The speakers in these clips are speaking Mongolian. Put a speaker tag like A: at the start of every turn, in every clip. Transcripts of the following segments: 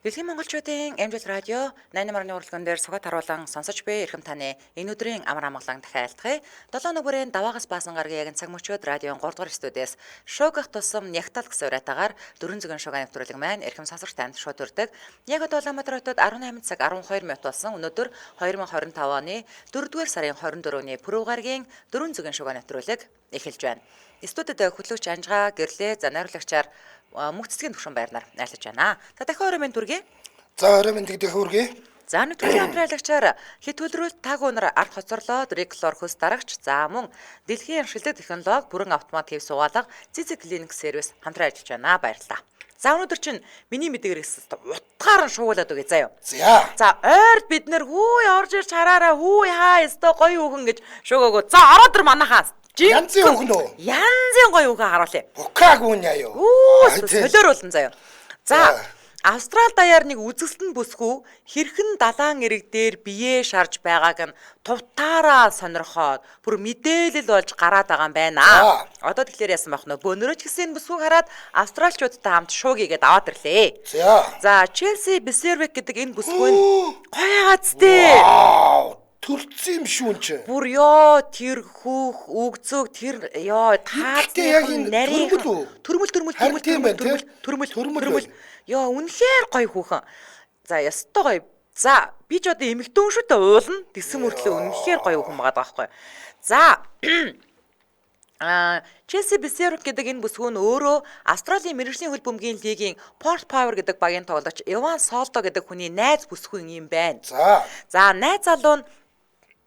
A: Дэлхийн монголчуудын амжилт радио 88-ны урлаган дээр сугат харуулан сонсож буй эрхэм таны энэ өдрийн амар амгалан дахиалтгая. 7 нүгээрийн даваагаас баасан гаргийн яг цаг мөчөөд радион 3 дугаар студиэс шоугах тусам нягтал гэсэн уриатаагаар дөрвөн зүгэн шоугийн нэвтрүүлэг маань эрхэм сонсогч танд шууд хүрдэг. Яг одоо Улаанбаатар хотод 18 цаг 12 минут болсон. Өнөөдөр 2025 оны 4-р сарын 24-ний пүрэв гаргийн дөрвөн зүгэн шоугийн нэвтрүүлэг эхэлж байна. Студид хөтлөгч Анжгаа гэрлээ за найруулагчаар мөнх цэцгийн төвшин байрнаар айлтж байна. За дахин орой минь түргэе.
B: За орой минь тэгдэх хүргэе.
A: За нэвтрүүлгийн хамтраалагчаар хэд төлрөөлт таг өнөр ард хоцорлоод Реклор хөс дарагч за мөн дэлхийн шилдэг технологи бүрэн автомат хэв суугаалга Цэцэг клиник сервис хамтран ажиллаж байна. Баярлалаа. За өнөөдөр чинь миний мэдээлэгээс утгаар нь шуугуулад өгье заяа. За ойрд бид нэр хүү орж ирж хараараа хүү хаа өстой гоё хүүхэн гэж шуугаагүй. За ороод ир манахаас
B: янзын хүүхэн үү?
A: Янзын гоё хүүхэн харуулъя.
B: Букаагүй нэ юу?
A: Солиоруулсан заяа. За Австрал даяар нэг үзэсгэлэн бүсгүй хэрхэн далайн эрэг дээр биеэ шарж байгааг нь тувтаараа сонирхоод бүр мэдээлэл болж гараад байгаа юм байна. Одоо тэгэхээр яасан байх нөө бөөнөрөө ч гэсэн бүсгүйг хараад австралчуудтай хамт шуугийгээд аваад ирлээ. За Челси Бисервик гэдэг энэ бүсгүй нь гоё газтэй.
B: Төрцсөн юм шүү чи.
A: Бүр ёо тэр хүүх үгзөг тэр ёо таацны нарийн төрмөл ёо үнэхээр гоё хүүхэн. За ёстой гоё. За би ч одоо эмэгдэн шүү дээ уулна. Тэгсэн мөртлөө үнэхээр гоё хүүхэн байгаа байхгүй. За Челси Бисервик гэдэг энэ бүсгүй нь өөрөө Австралийн мэргэжлийн хөл бөмбөгийн лигийн Порт Пауэр гэдэг багийн тоглогч Иван Солто гэдэг хүний найз бүсгүй юм байна. За найз залуу нь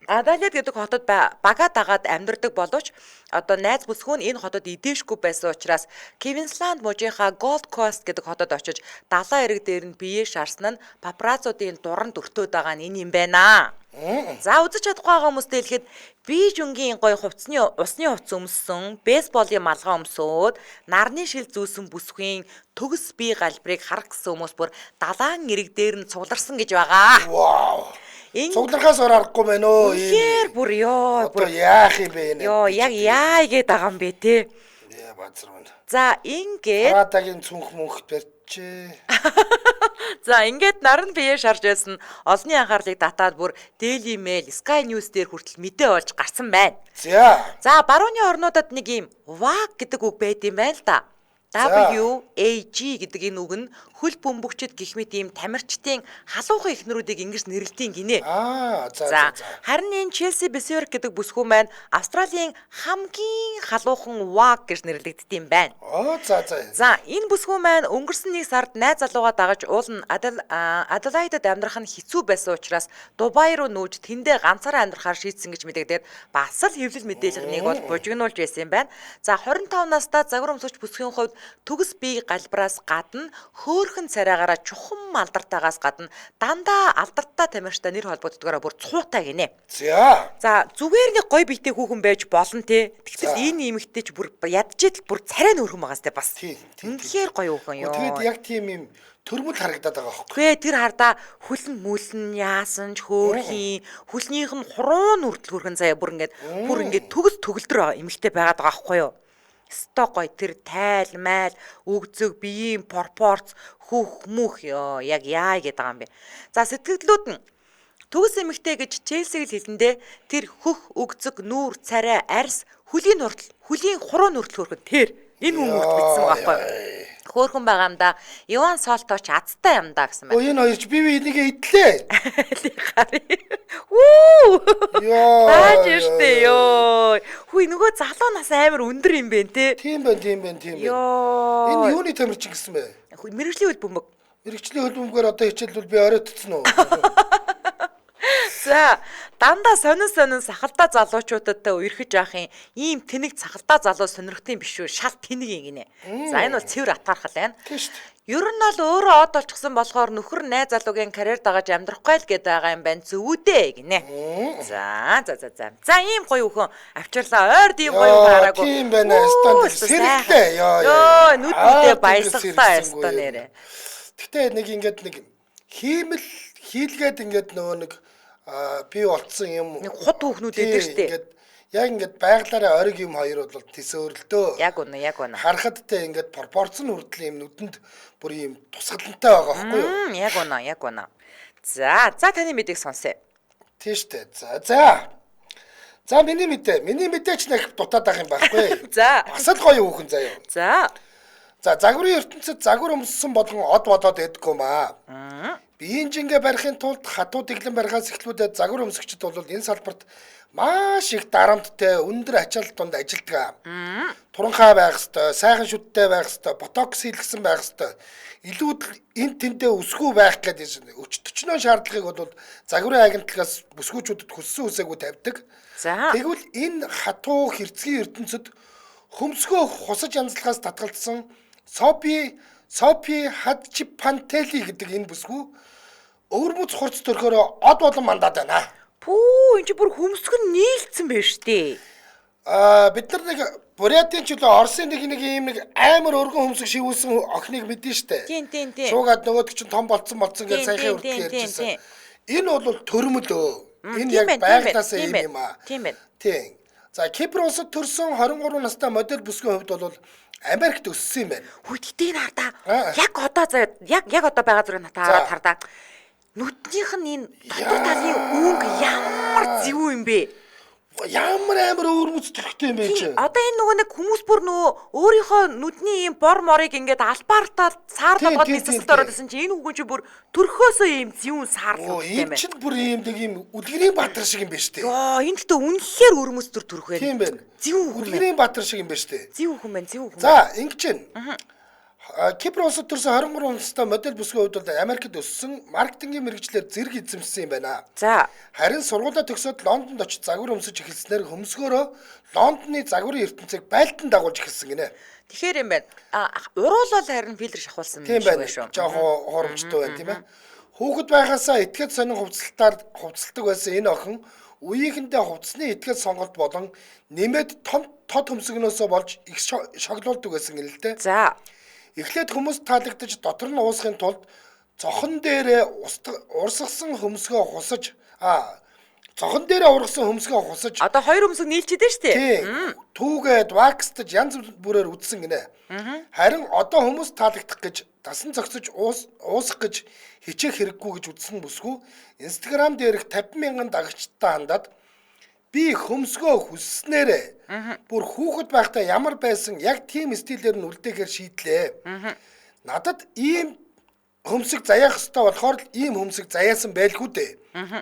A: Адалет гэдэг хотод бага дагаад амьдардаг боловч одоо найз бүсгүй нь энэ хотод идээшгүй байсан учраас Квинсланд мужийнхаа Голд Кост гэдэг хотод очиж далайн эрэг дээр нь биеэ шарсан нь папарацуудын дуранд өртөөд байгаа нь энэ юм байна. За үзэж чадахгүй байгаа хүмүүстээ хэлэхэд би жүнгийн гоё усны хувцас өмссөн, бейсболын малгай өмсөөд, нарны шил зүүсэн бүсгүй төгс бие галбирыг харах гэсэн хүмүүс бүр далайн эрэг дээр нь цугларсан гэж байгаа.
B: Цуглархаас аргагүй мэн өө.
A: Ихэр бүр ёо.
B: Одоо яах юм бэ энэ?
A: Ёо яг яа гээд байгаа юм бэ те.
B: Яа бацруу.
A: За ингээд
B: Харадагийн цүнх мөнх барьчээ.
A: За ингээд наран бие шарж байсан олонний анхаарлыг татаад бүр Daily Mail, Sky News дээр хүртэл мэдээ олж гарсан байна. За барууны орнуудад нэг юм WAG гэдэг үг байд юм байна л да. WAG гэдэг энэ үг нь хөл бөмбөгчд гэх мэт ийм тамирчдын халуухан эхнэрүүдийг ингэж нэрлэдэг гинэ. За харин энэ Челси Бисервик гэдэг бүсгүй маань Австралийн хамгийн халуухан WAG гэж нэрлэгддэг юм байна. За энэ бүсгүй маань өнгөрсөн нэг сард найз залуугаа дагаж уулна Аделаидад амьдрах нь хэцүү байсан учраас Дубай руу нүүж тэндээ ганцаараа амьдрахаар шийдсэн гэж мэдэгдээд бас л хэвлэл мэдээлэл нэг бол бужигнуулж байсан юм байна. За 25 настай загвар өмсөгч бүсгийн хувьд төгс бие галбраас гадна хөөхөн царайгаараа чухам алдартаагаас гадна дандаа алдартай тамирчтай нэр холбогддогоороо бүр цуутай гинэ. За зүгээр нэг гой биетэй хүүхэн байж болно те. Тэгтэл энэ эмэгтэй ч бүр ядчихэд бүр царай нөрхөн байгаас те бас. Үнэхээр гоё хүүхэн ёо.
B: Тэгээд яг тийм юм төрмөл харагдаад байгаа байхгүй.
A: Гээ тэр хардаа хүлэн мүлэн яасан ч хөөрхийн хүлнийх нь хуруун үрдэл хүрхэн заяа бүр ингээд төгс төгөлдөр эмэгтэй байгаад байгаа байхгүй юу. Сто гоё тэр тайл майл үгзөг биеийн пропорц хүүх мүх ёо яг яа гэдэг юм бэ. За сэтгэлдлүүд нь төгс эмэгтэй гэж Челсиг л хэлэндээ тэр хөх үгзөг нүүр царай арьс хөлийн хүртэл хөлийн хуруун хүртэл хөрөхөд тэр энэ хүн үрд бичсэн байгаа байхгүй. Хөөхөн байгаа юм да. Иван Солто ч азтай юм да гэсэн байна.
B: Энэ хоёрч бие энийгээ идлээ.
A: Яаж штэ ёо. Хүй нөгөө залуу нас амар өндөр юм бэ те.
B: Тийм байна. Энэ юуны тамирчин гэсэн бэ?
A: Мэргэжлийн хөл бөмбөг.
B: Мэргэжлийн хөл бөмбөгөөр одоо хичээлбэл би оройтцсон уу?
A: За дандаа сонин сахалдаа залуучуудтай үерхэж яахын ийм тэнэг сахалдаа залуу сонирхтын биш үү шал тэнэг юм гинэ. За энэ бол цэвэр атаархал байна. Ер нь бол өөрөө од олчихсан болохоор нөхөр найз залуугийн карьер дагаж амьдрахгүй л гэдэг байгаа юм байна зүудээ гинэ. За ийм гоё хүүхэн авчирлаа ойрд ийм гоё хүүхэн хараагүй.
B: Тийм байна станд сэрэлтэй
A: ёо нүднүүдээ баясгалаа ястаа нэрэ.
B: Гэтэ нэг ингээд нэг хиймэл хийлгээд ингээд нөгөө нэг би болцсон юм.
A: Нэг хот хүүхнүүд байдаг штэ.
B: Яг ингээд байгалаараа ориг юм хоёр бол төсөөрөлдөө.
A: Яг үнэ.
B: Харахад те ингээд пропорц нь хүртэл юм нүдэнд бүр юм тусгалантай байгаа байхгүй юу?
A: Яг үнэ. За таны мэдээг сонсъё.
B: Тийм штэ. За миний мэдээч нэг дутаад байх юм байхгүй.
A: За.
B: Бас л гоё хүүхэн заяа. За загварын ертөнцид загвар өмссөн болгон од бодоод байдаггүй маа. Биеийн жингээ барихын тулд хатуу дэглэн барихаас эхлүүлээд загвар өмсөгчд бол энэ салбарт маш их дарамттай өндөр ачаалал донд ажилладаг. Туранхай байх ёстой, сайхан шүдтэй байх ёстой, ботокс хийлгсэн байх ёстой. Илүүд энэ тэндээ өсгөө байх гэдэг өчтөчнөө шаардлагыг бол загварын агентлагаас бүсгүүчүүдэд хүссэн үсээгүй тавьдаг. Тэгвэл энэ хатуу хэрцгий ертөнцид хөмсгөө хусаж янзлахаас татгалзсан Софи Хатчипантели гэдэг энэ бүсгүй өвөрмөц хурц төрхөөрөө од болон мандаад байна.
A: Пүү энэ чи бүр хөмсгөн нийлцсэн байна штэ.
B: Бид нар нэг Бурятын чөлөө Оросын нэг ийм нэг амар өргөн хөмсг шивүүлсэн охиныг мэдэн штэ.
A: Тийм.
B: Шуугаад нөгөөд чинь том болцсон гэж сайхан үрдэл ярьжсэн. Энэ бол төрмөлөө. Энэ яг байгалаасаа юм аа.
A: Тийм байна.
B: Тийм. За Кипр улсад төрсэн 23 настай модель бүсгийн хувьд бол Америкт өссөн юм байна.
A: Хүйтдээ надаа. Яг одоо яг одоо байгаа зүрх надад хардаа. Нүднийх нь энэ дотор талын өнгө ямар зөв юм бэ?
B: Ямар амар өвөрмөц төрхтэй юм бэ чи?
A: Одоо энэ нөгөө нэг хүмүүс бүр нөгөө өөрийнхөө нүдний ийм бор морыг ингээд албаартаа саарлаад нисэлт ороод исэн чи энэ хүн чи бүр төрхөөсөө ийм зөв саарлаад
B: юм байна. Энэ чинь бүр ийм нэг ийм үлгэрийн баатар шиг юм байна штэ.
A: Йоо энэ гэдэг үнэхээр өвөрмөц төрх байна.
B: Тийм байна.
A: Зөв хүн.
B: Үлгэрийн баатар шиг юм байна штэ.
A: Зөв хүн.
B: За ингэж байна. Кипр улсад төрсэн 23 настай модель бүсгийн хувьд бол Америкт өссөн маркетингийн мэргэжлэр зэрэг эзэмшсэн юм байна. Харин сургуулаа төгсөөд Лондонд очиж загвар өмсөж эхэлснээр хөмсгөөрөө Лондоны загварын ертөнцийг байлдан дагуулж эхэлсэн гинэ.
A: Тэгэхээр юм байна. Уруулал харин фильтр шахуулсан
B: юм байна шүү. Жохоо хоромжтой байна тийм ээ. Хүүхэд байхасаа этгээд сонин хувцалдаг байсан энэ охин үеийнхэндээ хувцсны этгээд сонголт болон нэмээд тод хөмсгнөөсөө болж их шоглуулдаг байсан гэнэ л дээ. Эхлээд хүмүүс таалагдаж дотор нь уусахын тулд зохон дээрээ урсгасан хөмсгөө хусаж
A: одоо хоёр хөмсөг нийлчихдээ штэ.
B: Түүгээд вакстаж янз бүрээр үдсэн гинэ. Харин одоо хүмүүс таалагдах гэж дасан зогсож уусах гэж хичээх хэрэггүй гэж үдсэн бүсгүй Instagram дээрх 50,000 дагагчтай хандаад би хөмсгөө хүсснээрээ бүр хүүхэд байхдаа ямар байсан яг тийм стилээр нь үлдээхээр шийдлээ. Надад ийм хөмсг заяах ёстой болохоор л ийм хөмсг заяасан байлгүй дээ.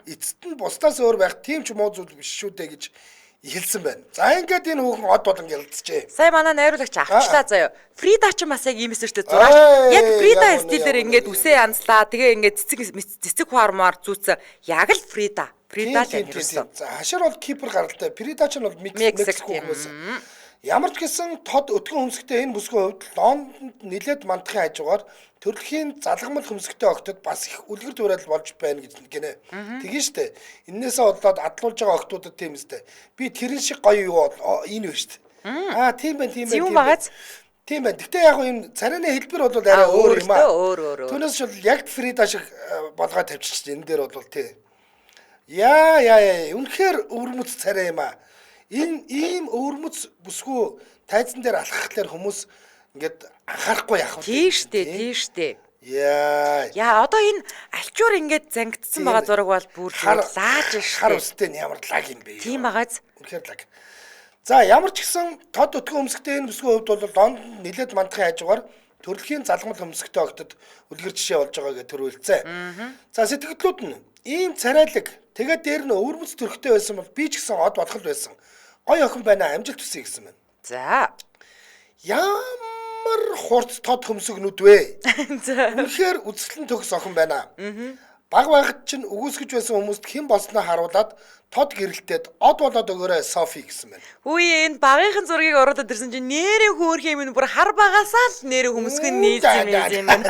B: Эцэст нь бусдаас өөр байх тийм ч муу зүйл биш шүү дээ гэж хэлсэн байна. За ингээд энэ хүүхэн од болон ялцжээ.
A: Сая манай найруулагч авчлаа заяа. Фрида ч бас яг ийм эсэрчтэй зураг. Яг Фрида стилээр ингээд үсээ янзлаа. Тэгээ ингээд цэцэг хуармаар зүүцээ. Яг л Фрида л ярьсан.
B: За хашир бол Кипр гаралтай. Фрида ч нь бол Мексик хүмүүс. Ямар ч гэсэн тод өтгөн хөмсгтэй энэ бүсгийн хувьд Лондонд нэлээд мандахын хажуугаар төрөлхийн залгамал хөмсгтэй октод бас их үлгэр дуурайл болж байна гэж гинэ. Тэгин штэ. Иннээсээ бодлоод адлуулж байгаа октодод тийм үстэй. Би тэрэн шиг гоё юу энэ вэ штэ. Тийм байна. Тийм байна. Гэтэ яг энэ царайны хэлбэр бол арай өөр юм аа.
A: Өөр.
B: Түүнээс бол яг Фрида шиг болгоо тавьчихсан. Энэ дээр бол тий. Яа. Үнэхээр өвөрмөц царай юм аа. Энэ ийм өвөрмөц бүсгүй тайзан дээр алхахлаар хүмүүс ингээд анхаарахгүй яах вэ?
A: Тийм штэ.
B: Яа.
A: Одоо энэ альчуур ингээд зангидсан байгаа зураг бол бүр лааж штэ.
B: Хар үстэй нь ямар лаг юм бэ?
A: Тийм багаз.
B: Үнэхээр лаг. За ямар ч гэсэн тод өтгөн хөмсгтэй энэ бүсгийн хувьд бол Лондонд нэлээд мандахын хажуугаар төрөлхийн залгамал хөмсгтэй октод үлгэр жишээ болж байгаа гэж төрүүлцээ. За сэтгэлдлүүд нь ийм царайлаг тэгээд дээр нь өвөрмөц төрхтэй байсан бол би ч гэсэн од бодгол байсан. Гой охин байна амжилт хүсье гэсэн байна.
A: За.
B: Ямар хурц тод хөмсгнүүд вэ? Үнэхээр үзэсгэлэн төгс охин байна. Баг байхад чинь үгүйсгэж байсан хүмүүст хэн болсноо харуулад тод гэрэлтээд од болоод өгөөрэй Софи гэсэн байна.
A: Үе энэ багийнхан зургийг оруулаад ирсэн чинь нэрийн хөөрх юм бүр хар багасаа л нэрийн хүмүүсхэн нийлсэн юм байна.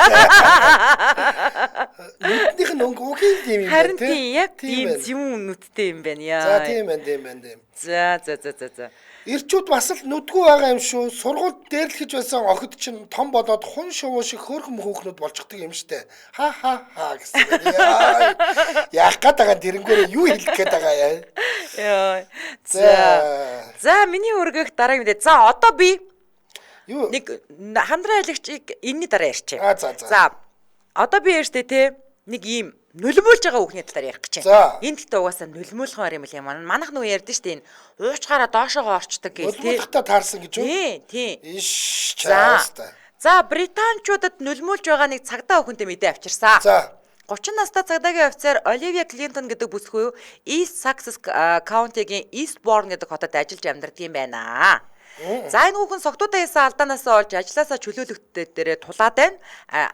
B: Нүднийх нь үгийн тийм юм байна.
A: Харин тийм яг тийм юм нүдтэй юм байна яа.
B: За тийм байна.
A: За.
B: Ирчүүд бас л нүдгүй байгаа юм шүү. Сургуульд дээрлэхэж байсан охид чинь том болоод хун шувуу шиг хөөрхөн хүүхнүүд болчихдаг юм штэ. Ха гэсэн. Яах гээд байгаа тэрнгүүрээ юу хэлэх гээд байгаа яа.
A: За миний өргөх дараагийн мэдээ. За одоо би
B: юу
A: нэг хандрын айлгчийг энэний дараа ярьчих.
B: За.
A: Одоо би ярьжтэй те нэг ийм нулимуулж байгаа хүүхний талаар ярих гэж байна. Энэ гэхдээ угаасаа нулимуулахаар юм л юм. Манайх нөгөө ярьдэн штэ энэ уучгаараа доошоогоо орчдөг гэх те.
B: Нулимуулахтаа таарсан гэж үү?
A: Тийм.
B: Иш чаастаа.
A: За британчуудад нулимуулж байгаа нэг цагдаа хүүхэнтэй мэдээ авчирсан.
B: За.
A: 30 настай цагдаагийн офицер Оливия Клинтон гэдэг бүсгүй East Sussex County-гийн Eastbourne гэдэг хотод ажиллаж амьдардаг юм байна. За энэ хүүхэн согтуудаа хийсэн алдаанаас олж ажилласаа чөлөөлөгддөд дээрээ тулаад байна.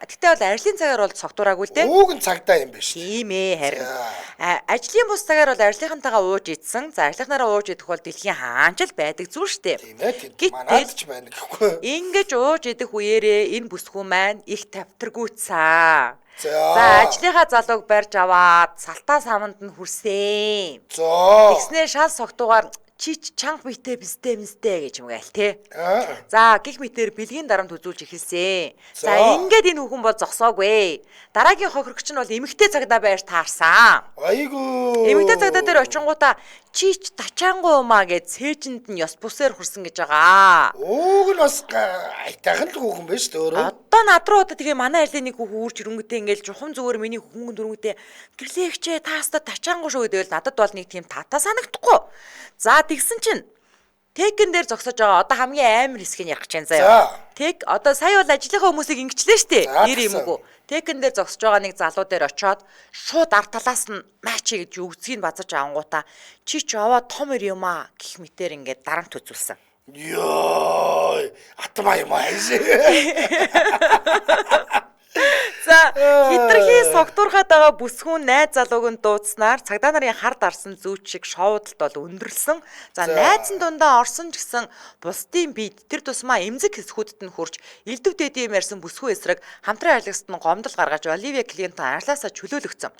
A: Гэхдээ бол ажлын цагаар бол согтураагүй л дээ.
B: Ууг нь цагдаа юм биш.
A: Тийм ээ харин. Ажлын бус цагаар бол ажлынхантайгаа ууж идсэн. За ажлынхнаараа ууж идэх бол дэлхийн хаанч л байдаг зүйл шүү дээ.
B: Тийм ээ. Манайд ч байна гэхгүй.
A: Ингэж ууж идэх үеэрээ энэ бүсгүй маань их тавтаргүйцаа. За ажлынхаа залууг барьж аваад салтаа саманд нь хүрсэн. Тэгснээ шал согтуугаар чич чанга битээ бистэ гэж юм гайл те. За гих мэтэр бэлгийн дарамт үзүүлж эхэлсэн. За ингээд энэ хүүхэн бол зогсоогүй. Дараагийн хохирогч нь бол эмэгтэй цагдаа байж таарсан.
B: Айгуу.
A: Эмэгтэй цагдаа дээр очингуудаа чич тачаангуу юмаа гэж цээжинд нь ёс бүсээр хүрсэн гэж байгаа.
B: Ууг нь бас айтайхан л хүүхэн байж тээ өөрөө.
A: Одоо над руу одоо тэгээ манай айлын нэг хүүхэн үрж ирэнгүүтээ ингээл жухам зүгээр миний хүүхэн дөрөнгөтэй гэрлээгчээ тааста тачаангуу шүү гэдэл надад бол нэг тийм тата санагдахгүй. За тэгсэн чинь Тэкэн дээр зогсож байгаа одоо хамгийн амар хэсгийг ярих гэж байна заяа. Тэк одоо сая бол ажлынхаа хүмүүсийг ингэчлээ штэ. Нэр юм уу? Тэкэн дээр зогсож байгаа нэг залуу дээр очиод шууд ард талаас нь маачи гэж өгцгийг базаж авангуудаа чи ч аваа том ир юм аа гэх мэтэр ингээд дарамт үзүүлсэн.
B: Йоо атмаа юм аа.
A: За хитрхи согтуурхаад байгаа бүсгүүн найз залууг нь дуудснаар цагдаа нарын хар дарсан зүүч шиг шоудалт бол өндөрлсөн. За найз нь дундаа орсон ч гэсэн бусдын бид тэр тусмаа эмзэг хэсгүүдэд нь хурж элдв дэдэм ярьсан бүсгүй эсрэг хамтран арилгасад нь гомдол гаргаж Оливия Клинтон ажлаасаа чөлөөлөгцөн.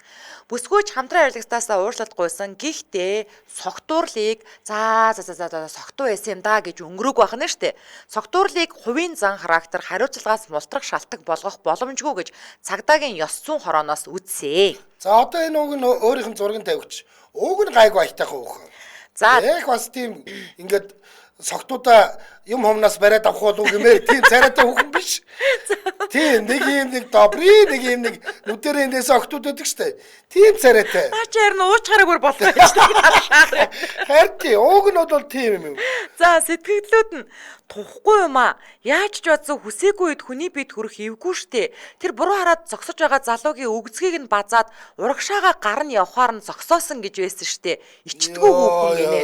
A: Бүсгүйч хамтран арилгастаасаа уурлалтгүйсэн. Гэхдээ согтуурлыг согтуу байсан юм да гэж өнгөрөөг байх нь штэ. Согтуурлыг хувийн зан характер хариуцлагаас мултрах шалтгаан болгох боломжгүй гэж цагдаагийн ёс зүйн хорооноос үзсэн.
B: За одоо энэ уг нь өөрийнх нь зургийг тавьчих. Уг нь гайгүй айтайхан хүүхэн. За яг бас тийм ингээд согтуудаа юм хомнаас бариад авах болов гэмээр тийм царайтай хүүхэн биш. Тийм нэг юм нэг добри нэг юм нэг нүдэрээ эндээс октод өгдөг штэ. Тийм царайтай.
A: Наачаар нь уучгаараа бүр болтой штэ.
B: Харин уг нь бол тийм юм.
A: За сэтгэлдлүүд нь тухгүй юм аа. Яаж ч бодсон хүсээгүй үед хүний бид хүрэх эвгүй штэ. Тэр буруу хараад зогсож байгаа залуугийн өгцгийг нь базаад урагшаага гар нь явхаар нь зогсоосон гэж байсан штэ. Ичдэггүй хүүхэн гинэ.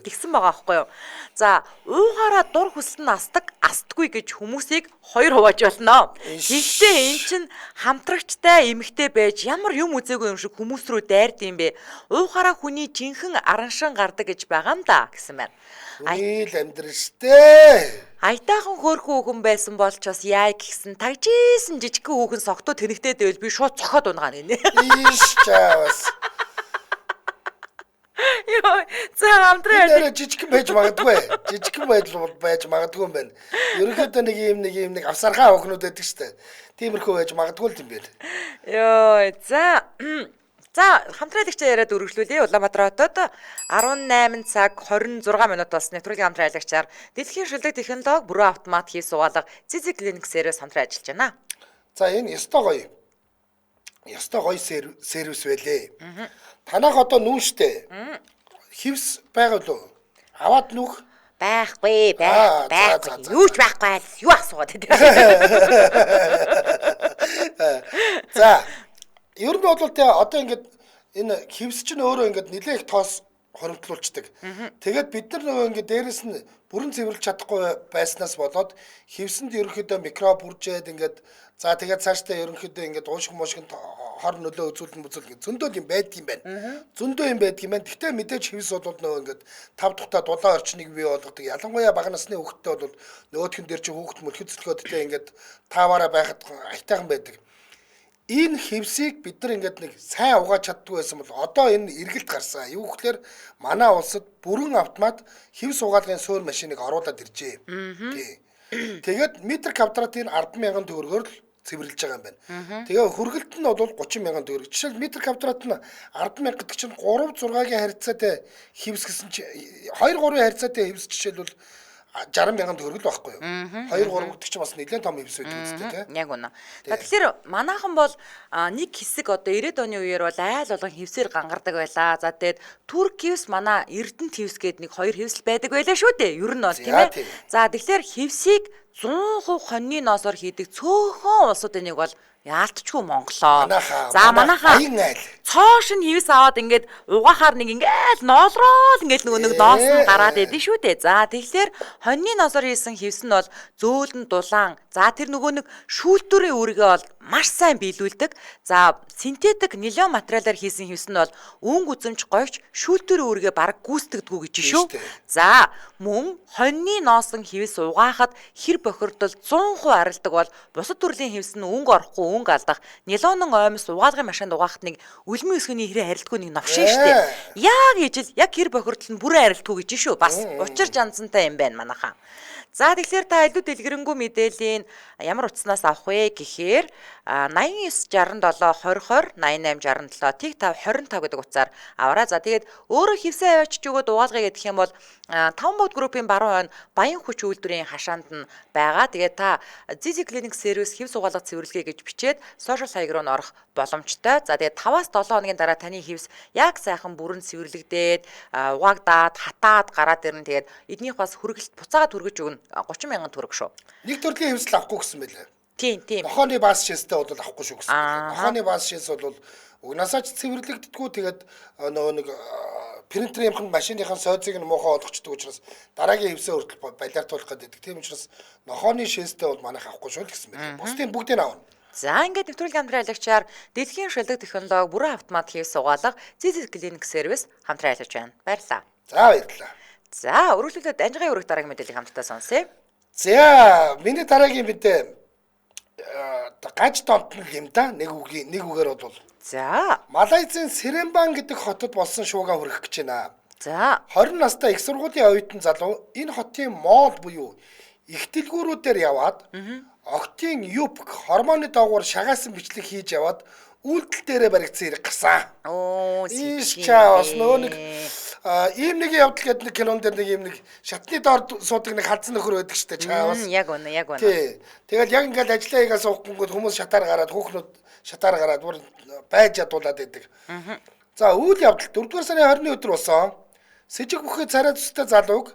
A: Тэгсэн байгаа аахгүй юу. За уугаараа дур хүсэл нь астдаггүй гэж хүмүүсийг хоёр хувааж болно. Гэхдээ эн чинь хамтрагчтай эмэгтэй байж ямар юм үзээгүй юм шиг хүмүүс рүү дайрд юм бэ. Уугаараа хүний жинхэнэ араншин гардаг гэж байгаа юм да гэсэн байна.
B: Ил амьдрал штэ.
A: Айтайхан хөөрхөн хүүхэн байсан болж бас яа гисэн тагжсэн жижигхэн хүүхэн согтуу тэнэгтэй дэвэл би шууд цохоод унгаа гинэ.
B: Иш чаавас.
A: Йоо, за хамтран
B: нэр жижигхэн байж магадгүй. Жижигхэн байж магадгүй юм байна. Ерөнхийдөө нэг юм авсархаа хүүхнүүд байдаг штэ. Тиймэрхүү байж магадгүй л юм байна.
A: Йоо, за хамтраалагч яриад үргэлжлүүлье. Улаанбаатар хотод 18 цаг 26 минут болсон нэвтрүүлгийн хамтраалагчаар дэлхийн шилдэг технологи бүрэн автомат хий суугаалга Zizig Clinic сервис хамтран ажиллаж байна.
B: За энэ ёстой гоё сервис байлээ. Танах одоо нүүн штэ. Хивс байгаа лу. Аваад нүх
A: байхгүй. Юу ч байхгүй. Юу асуугаад тийм.
B: За ер нь бол тэ одоо ингээд энэ хивс чинь өөрөө ингээд нэлээх тоос хоримтлуулцдаг. Тэгээд бид нар нөгөө ингээд дээрэс нь бүрэн цэвэрлж чадахгүй байснаас болоод хевсэнд ерөнхийдөө микроб бүржээд ингээд за тэгээд цаашдаа ерөнхийдөө ингээд уушиг мушигт хор нөлөө үзүүлэн зөндөө юм байдгийм байна. Зөндөө юм байдгийм байна. Гэхдээ мэдээж хевс бол нөгөө ингээд 5 тухтай дулаан орчныг бий болгодог. Ялангуяа бага насны хүүхдтэй бол нөгөөх нь дээр чи хүүхд мөлхөд цөлгөөдтэй ингээд тааваараа байхад айтайхан байдаг. Энэ хевсийг бид нар ингээд нэг сайн угааж чаддгүй байсан бол одоо энэ эргэлт гарсан. Юу гэхээр манай улсад бүрэн автомат хевс угаалгын суур машиныг оруулаад иржээ. Тэгээд метр квадратын 10,000 төгрөгөөр л цэвэрлж байгаа юм байна. Тэгээ хөргөлт нь бол 30,000 төгрөг. Жишээл метр квадрат нь 10,000 гэдэг чинь 3-6-гийн харьцаатай хевс гэсэн чи 2-3-ын харьцаатай хевс жишээлбэл 60,000 төгрөг л байхгүй юу? 2-3 гэдэг чинь бас нэлээд том хевс байдаг үстэй тий.
A: Яг үнэ. Тэгэхээр манайхан бол нэг хэсэг одоо 90-ад оны үеэр бол айл болгон хевсээр гангардаг байлаа. За тэгээд турк хевс манай Эрдэнэт хевс гээд нэг хоёр хевс байдаг байлаа шүү дээ. Ер нь бол тийм ээ. За тэгэхээр хевсийг 100% хоньны ноосоор хийдэг цөөхөн улсуудын нэг бол яалтчгүй Монголоо. За манайхаа цоош нь хевс аваад ингээд угаахаар нэг ингээд ноолроо ингээд нөгөө нэг ноос нь гараад идэв шүү дээ. За тэгэхээр хоньны ноосоор хийсэн хевс нь бол зөөлөн дулаан. За тэр нөгөө нэг шүүлтүрийн үүргээ бол маш сайн биелүүлдэг. За синтетик нилон материалаар хийсэн хевс нь бол өнгө үзэмж гойч шүүлтүрийн үүргээ бараг гүйцэтгэдэггүй гэж шүү. За мөн хоньны ноосон хевс угаахад хэр бохирдол 100% арилдаг бол бусад төрлийн хевс нь өнгө орохгүй өнгө алдах нилонон оймс угаалгын машинд угаахад нэг үлмийн өсгөний хэрэг арилдгүй нэг новшин штэ. Яг ижил яг хэр бохирдол нь бүрэн арилдгүй гэж шүү. Бас учир жанцантай юм байна манайхаа. За тэгэхээр та илүү дэлгэрэнгүй мэдээллийн ямар утаснаас авах вэ гэхээр 89 67 20 20 88 67 5 25 гэдэг утсаар аваарай. За тэгээд өөрөө хевсээ аваачиж өгөөд угаалгая гэх юм бол 5 бод группийн баруун хойно Баян хүч үйлдвэрийн хашаанд нь байгаа. Тэгээд та Zizi Clinic Service хевс угаалга цэвэрлэгээ гэж бичээд сошиал хаяг руу н орох боломжтой. За тэгээд 5-7 хоногийн дараа таны хевс яг сайхан бүрэн цэвэрлэгдээд угаагдаад хатаад гараад ирнэ. Тэгээд эднийх бас хөргөлт буцаагаад хүргэж өгнө 30,000 төгрөг шүү.
B: Нэг төрлийн хевсэл авахгүй гэсэн байлаа.
A: Тийм.
B: Нохооны бааз шээстэй бол авахгүй шүү гэсэн. Нохооны бааз шээс бол угнасаа ч цэвэрлэгддэггүй. Тэгээд нөгөө нэг принтерийн машиныхаа сойцыг нь муухай олгочдөг учраас дараагийн хевсээ хүртэл балиартуулах гэдэг. Тийм учраас нохооны шээстэй бол манайх авахгүй шүү гэсэн байлаа. Бусдын бүгдийг авна. За
A: ингээд нэвтрүүлгийн хамтран аялагчаар дэлхийн шилдэг технологи бүрэн автомат хевс угаалга Zizi Clinic Service хамтран аялагч байна. Баярлалаа.
B: За баярлалаа.
A: За өргөлүүлээд анжигын өргөх дараагийн мэдээллийг хамтдаа сонсъё.
B: За миний дараагийн мэдээ гаж томтно юм да. Нэг үгээр бол.
A: За
B: Малайзийн Серембан гэдэг хотод болсон шуугаа хүргэх гэж байна.
A: За
B: 20 настай их сургуулийн оюутан залуу энэ хотын моол буюу их дэлгүүрүүдээр яваад октийн юпк гормоны доогуур шагаасан бичлэг хийж яваад үйлдэл дээрээ баригдсан хэрэг гарсан. Ишчаа бас нөгөө нэг ийм нэг явдал гэдэг нэг кинон дээр нэг ийм нэг шатны доор суудаг нэг халдсан нөхөр байдаг штэ чаавас.
A: Яг үнэ.
B: Тий. Тэгэл яг ингээд ажиллаа хийгээ суухгүйд хүмүүс шатаар гараад хүүхнүүд шатаар гараад бүр байж ядуулаад байдаг. За үйл явдал 4-р сарын 20-ны өдөр болсон. Сэжиг бүхий царай цустай залуу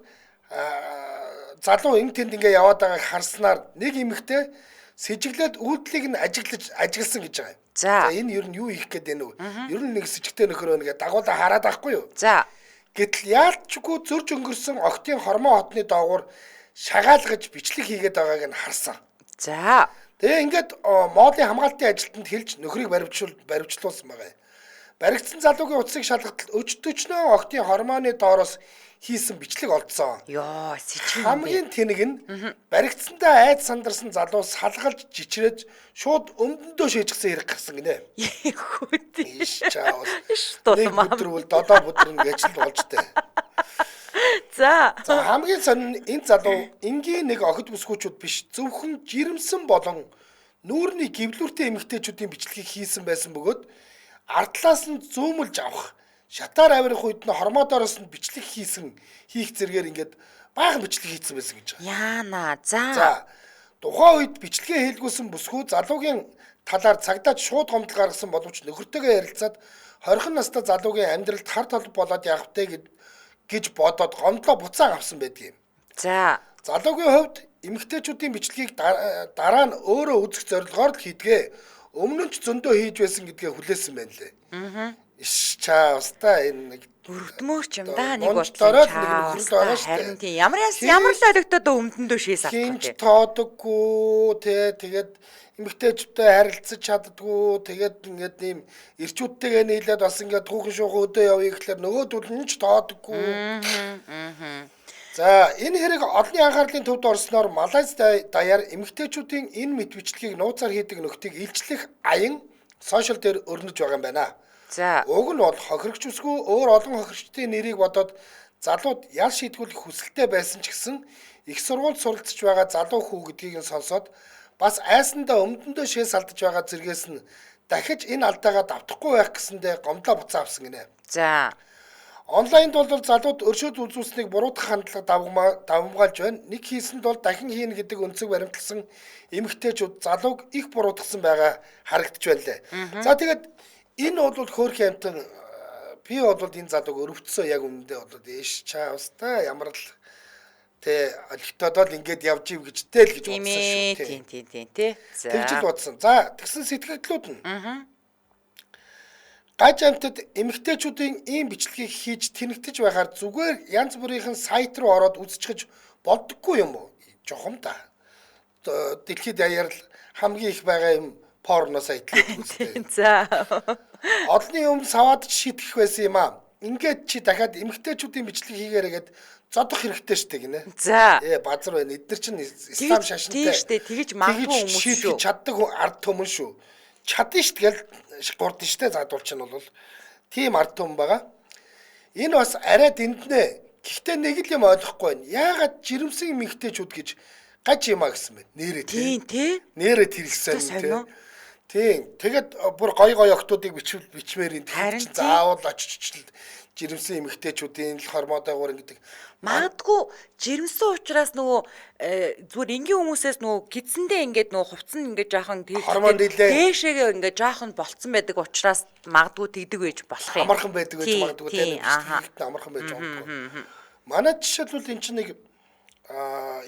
B: энэ тэнд ингээ яваад байгааг харснаар нэг эмэгтэй сэжиглээд үйлдлийг нь ажигласан гэж байгаа юм. За энэ ер нь юу хийх гээд байна вэ? Ер нь нэг сэжигтэй нөхөр өнөгээ дагуулаа хараад байхгүй юу? За гэтэл яалтчгүй зөрж өнгөрсөн октийн хормон хотны доогуур шагаалгаж бичлэг хийгээд байгааг нь харсан. За тэгээ ингээд моолын хамгаалтын ажилтнанд хэлж нөхрийг баривчлуулсан байгаа юм. Баригдсан залуугийн утсыг шалгатал өчтөчнөө октийн хормоны доороос хийсэн бичлэг олдсон. Йоо, сэжиг хамгийн тэнэг нь баригдсандаа айд сандарсан залуу салгалж жичрээд шууд өмдөндөө шийжгсэн хэрэг гарсан гинэ. Хөөдөө. Ишчаавал. Нэг өдрүүл додоо бүдрэн гэж л болж тээ. За хамгийн сонин энэ залуу энгийн нэг охид бүсгүүчүүд биш зөвхөн жирэмсэн болон нүүрний гівлүүртэй эмэгтэйчүүдийн бичлэгийг хийсэн байсан бөгөөд ардлаас нь зүүмэлж авах шатаар авирах үед нь хормоодороос нь бичлэг хийх зэрэгээр ингээд баахан бичлэг хийсэн байсан гэж байгаа. Яана. За тухайн үед бичлэгээ хийлгүүлсэн бүсгүй залуугийн талаар цагдаач шууд гомдол гаргасан боловч нөхөртөөгөө ярилцаад 20 настай залуугийн амьдралд хар тал болоод явахтай гэж бодоод гомдлоо буцаан авсан байдгийг. За залуугийн хувьд эмэгтэйчүүдийн бичлэгийг дараа нь өөрөө үзэх зорилгоор л хийдгээ. Өмнө нь ч зөндөө хийж байсан гэдгээ хүлээсэн байна лээ. Ишчаа устаа энэ нэг
A: бүрдмөрч юм да нэг
B: бодлоо чаа.
A: Харин тийм ямар л олигдоод өмдөндөө шээс авах
B: тийм. Хинч тоодоггүй тэгээд эмэгтэйчүүдтэй харилцаж чаддгүй тэгээд ингээд ийм ирчүүдтэйгээ нийлээд бас ингээд түүхэн шуухан өдөө явъя гэхэлэр нөгөөдөл нь ч тоодоггүй. За энэ хэрэг олонний анхаарлын төвд орсноор Малайз даяар эмэгтэйчүүдийн энэ мэт бичлэгийг нууцаар хийдэг нөхдийг илчлэх аян сошиал дээр өрнөж байгаа юм байна.
A: За
B: уг нь бол хохирогч усгүй өөр олон хохирогчдын нэрийг бодоод залууд ял шийтгүүлэх хүсэлтэй байсан ч гэсэн их сургууль суралцж байгаа залуу хүү гэдгийг нь сонсоод бас айсандаа өмдөндөө шээс алдаж байгаа зэргээс нь дахиж энэ алдаагаа давтахгүй байх гэсэндээ гомдлоо буцаа авсан гинэ.
A: За
B: онлайнд бол залууд өршөөд үзүүлснийг буруутгах хандлага давмгаалж байна. Нэг хийсэнд бол дахин хийнэ гэдэг өнцөг баримтлсан эмэгтэйчүүд залууг их буруутгасан байгаа харагдаж байна лээ. За тэгээд энэ бол хөөрхөн амтан би бол энэ залууг өрөвдсөн яг үнэндээ бол ээш чаа устаа ямар л тэ олигтоод л ингээд явж ив гэж тэл гэж бодсон шүү
A: тий. За
B: тэгж л бодсон. За тэгсэн сэтгэлдлүүд нь гаж амтад эмэгтэйчүүдийн ийм бичлэгийг хийж тэнэгтэж байхаар зүгээр янз бүрийн сайт руу ороод үзчихэж болдоггүй юм уу? Жохом та. Дэлхийд даяар л хамгийн их байгаа юм порно сайтлууд үстэй.
A: За
B: Олонний өмнө саваад шийтгэх байсан юм аа. Ингээд чи дахиад эмэгтэйчүүдийн бичлэг хийгээрээгээд зодох хэрэгтэй штэ гинэ.
A: За
B: базар байна. Эдгээр чинь ислам шашинтай.
A: Тийм штэ тэгэж магадгүй хүмүүс шүү.
B: Чаддаг ард түмэн шүү. Чадна штэ гэл гурдна штэ задуул чинь бол тийм ард түмэн байгаа. Энэ бас арай дэнднэ. Гэхдээ нэг л юм ойлгохгүй байна. Яагаад жирэмсэн эмэгтэйчүүд гэж гаж юмаа гэсэн бэ? Нэрээ
A: тий.
B: Нэрээ тэрэлсэн тий. Тийм. Тэгээд бүр гой октоодыг бичмээр энэ заавал очиж жирэмсэн эмэгтэйчүүдийн л хормоодойгоор ингэдэг.
A: Магадгүй жирэмсэн учраас нөгөө зүгээр энгийн хүмүүсээс нөгөө гидсэндээ ингээд нөгөө хувцсан ингээд жаахан дээшээгээ ингээд жаахан болцсон байдаг учраас магадгүй тэгдэг байж болох юм.
B: Амархан байдаг байж магадгүй тийм. Амархан байж магадгүй. Манай жишээлбэл эн чинь нэг